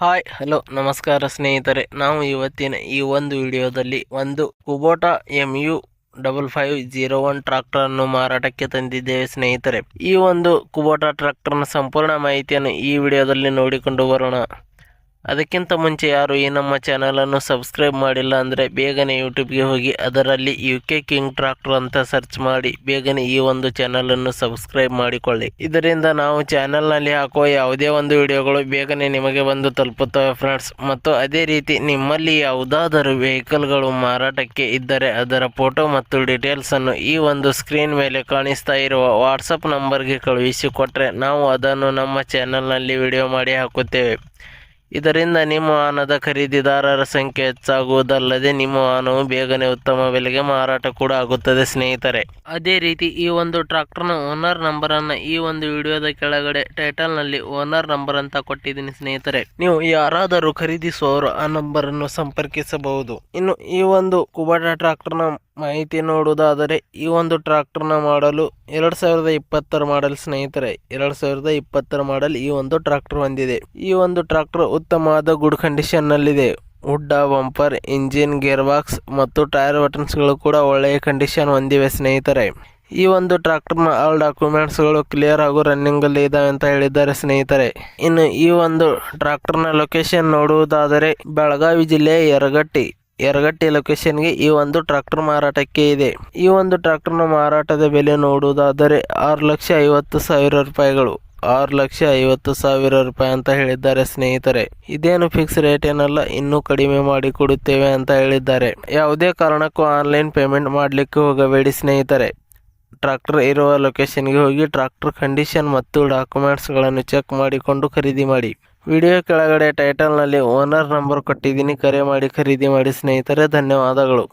Hi hello ನಮಸ್ಕಾರ ಸ್ನೇಹಿತರೆ, ನಾವು ಇವತ್ತಿನ ಈ ಒಂದು ವಿಡಿಯೋದಲ್ಲಿ ಒಂದು ಕುಬೋಟಾ MU5501 ಟ್ರಾಕ್ಟರನ್ನು ಮಾರಾಟಕ್ಕೆ ತಂದಿದ್ದೇವೆ ಸ್ನೇಹಿತರೆ. ಈ ಒಂದು ಕುಬೋಟಾ ಟ್ರಾಕ್ಟರ್ನ ಸಂಪೂರ್ಣ ಮಾಹಿತಿಯನ್ನು ಈ ವಿಡಿಯೋದಲ್ಲಿ ನೋಡಿಕೊಂಡು ಬರೋಣ. ಅದಕ್ಕಿಂತ ಮುಂಚೆ ಯಾರು ಈ ನಮ್ಮ ಚಾನಲನ್ನು ಸಬ್ಸ್ಕ್ರೈಬ್ ಮಾಡಿಲ್ಲ ಅಂದರೆ ಬೇಗನೆ ಯೂಟ್ಯೂಬ್ಗೆ ಹೋಗಿ ಅದರಲ್ಲಿ UK ಕಿಂಗ್ ಟ್ರಾಕ್ಟರ್ ಅಂತ ಸರ್ಚ್ ಮಾಡಿ ಬೇಗನೆ ಈ ಒಂದು ಚಾನಲನ್ನು ಸಬ್ಸ್ಕ್ರೈಬ್ ಮಾಡಿಕೊಳ್ಳಿ. ಇದರಿಂದ ನಾವು ಚಾನಲ್ನಲ್ಲಿ ಹಾಕುವ ಯಾವುದೇ ಒಂದು ವಿಡಿಯೋಗಳು ಬೇಗನೆ ನಿಮಗೆ ಬಂದು ತಲುಪುತ್ತವೆ ಫ್ರೆಂಡ್ಸ್. ಮತ್ತು ಅದೇ ರೀತಿ ನಿಮ್ಮಲ್ಲಿ ಯಾವುದಾದರೂ ವೆಹಿಕಲ್ಗಳು ಮಾರಾಟಕ್ಕೆ ಇದ್ದರೆ ಅದರ ಫೋಟೋ ಮತ್ತು ಡೀಟೇಲ್ಸನ್ನು ಈ ಒಂದು ಸ್ಕ್ರೀನ್ ಮೇಲೆ ಕಾಣಿಸ್ತಾ ಇರುವ ವಾಟ್ಸಪ್ ನಂಬರ್ಗೆ ಕಳುಹಿಸಿಕೊಟ್ರೆ ನಾವು ಅದನ್ನು ನಮ್ಮ ಚಾನಲ್ನಲ್ಲಿ ವಿಡಿಯೋ ಮಾಡಿ ಹಾಕುತ್ತೇವೆ. ಇದರಿಂದ ನಿಮ್ಮ ವಾಹನದ ಖರೀದಿದಾರರ ಸಂಖ್ಯೆ ಹೆಚ್ಚಾಗುವುದಲ್ಲದೆ ನಿಮ್ಮ ವಾಹನವು ಬೇಗನೆ ಉತ್ತಮ ಬೆಲೆಗೆ ಮಾರಾಟ ಕೂಡ ಆಗುತ್ತದೆ ಸ್ನೇಹಿತರೆ. ಅದೇ ರೀತಿ ಈ ಒಂದು ಟ್ರಾಕ್ಟರ್ನ ಓನರ್ ನಂಬರನ್ನು ಈ ಒಂದು ವಿಡಿಯೋದ ಕೆಳಗಡೆ ಟೈಟಲ್ನಲ್ಲಿ ಓನರ್ ನಂಬರ್ ಅಂತ ಕೊಟ್ಟಿದ್ದೀನಿ ಸ್ನೇಹಿತರೆ. ನೀವು ಯಾರಾದರೂ ಖರೀದಿಸುವವರು ಆ ನಂಬರನ್ನು ಸಂಪರ್ಕಿಸಬಹುದು. ಇನ್ನು ಈ ಒಂದು ಕುಬೋಟಾ ಟ್ರಾಕ್ಟರ್ನ ಮಾಹಿತಿ ನೋಡುವುದಾದರೆ ಈ ಒಂದು ಟ್ರಾಕ್ಟರ್ನ ಮಾಡಲು 2020 ಮಾಡೆಲ್ ಸ್ನೇಹಿತರೆ. 2020 ಮಾಡೆಲ್ ಈ ಒಂದು ಟ್ರಾಕ್ಟರ್ ಹೊಂದಿದೆ. ಈ ಒಂದು ಟ್ರಾಕ್ಟರ್ ಉತ್ತಮವಾದ ಗುಡ್ ಕಂಡೀಷನ್ ನಲ್ಲಿದೆ. ಹುಡ್ಡ, ಬಂಪರ್, ಇಂಜಿನ್, ಗೇರ್ ಬಾಕ್ಸ್ ಮತ್ತು ಟೈರ್ ಬಟನ್ಸ್ಗಳು ಕೂಡ ಒಳ್ಳೆಯ ಕಂಡೀಷನ್ ಹೊಂದಿವೆ ಸ್ನೇಹಿತರೆ. ಈ ಒಂದು ಟ್ರಾಕ್ಟರ್ನ ಆಲ್ ಡಾಕ್ಯುಮೆಂಟ್ಸ್ಗಳು ಕ್ಲಿಯರ್ ಹಾಗೂ ರನ್ನಿಂಗ್ ಅಲ್ಲಿ ಇದಾವೆ ಅಂತ ಹೇಳಿದ್ದಾರೆ ಸ್ನೇಹಿತರೆ. ಇನ್ನು ಈ ಒಂದು ಟ್ರಾಕ್ಟರ್ನ ಲೊಕೇಶನ್ ನೋಡುವುದಾದರೆ ಬೆಳಗಾವಿ ಜಿಲ್ಲೆಯ ಯರಗಟ್ಟಿ ಲೊಕೇಶನ್ಗೆ ಈ ಒಂದು ಟ್ರಾಕ್ಟರ್ ಮಾರಾಟಕ್ಕೆ ಇದೆ. ಈ ಒಂದು ಟ್ರಾಕ್ಟರ್ನ ಮಾರಾಟದ ಬೆಲೆ ನೋಡುವುದಾದರೆ 6,50,000 ರೂಪಾಯಿಗಳು. 6,50,000 ರೂಪಾಯಿ ಅಂತ ಹೇಳಿದ್ದಾರೆ ಸ್ನೇಹಿತರೆ. ಇದೇನು ಫಿಕ್ಸ್ ರೇಟ್ ಏನಲ್ಲ, ಇನ್ನೂ ಕಡಿಮೆ ಮಾಡಿ ಕೊಡುತ್ತೇವೆ ಅಂತ ಹೇಳಿದ್ದಾರೆ. ಯಾವುದೇ ಕಾರಣಕ್ಕೂ ಆನ್ಲೈನ್ ಪೇಮೆಂಟ್ ಮಾಡಲಿಕ್ಕೆ ಹೋಗಬೇಡಿ ಸ್ನೇಹಿತರೆ. ಟ್ರಾಕ್ಟರ್ ಇರುವ ಲೊಕೇಶನ್ಗೆ ಹೋಗಿ ಟ್ರಾಕ್ಟರ್ ಕಂಡೀಷನ್ ಮತ್ತು ಡಾಕ್ಯುಮೆಂಟ್ಸ್ಗಳನ್ನು ಚೆಕ್ ಮಾಡಿಕೊಂಡು ಖರೀದಿ ಮಾಡಿ. ವಿಡಿಯೋ ಕೆಳಗಡೆ ಟೈಟಲ್ನಲ್ಲಿ ಓನರ್ ನಂಬರ್ ಕೊಟ್ಟಿದ್ದೀನಿ, ಕರೆ ಮಾಡಿ ಖರೀದಿ ಮಾಡಿ ಸ್ನೇಹಿತರೆ. ಧನ್ಯವಾದಗಳು.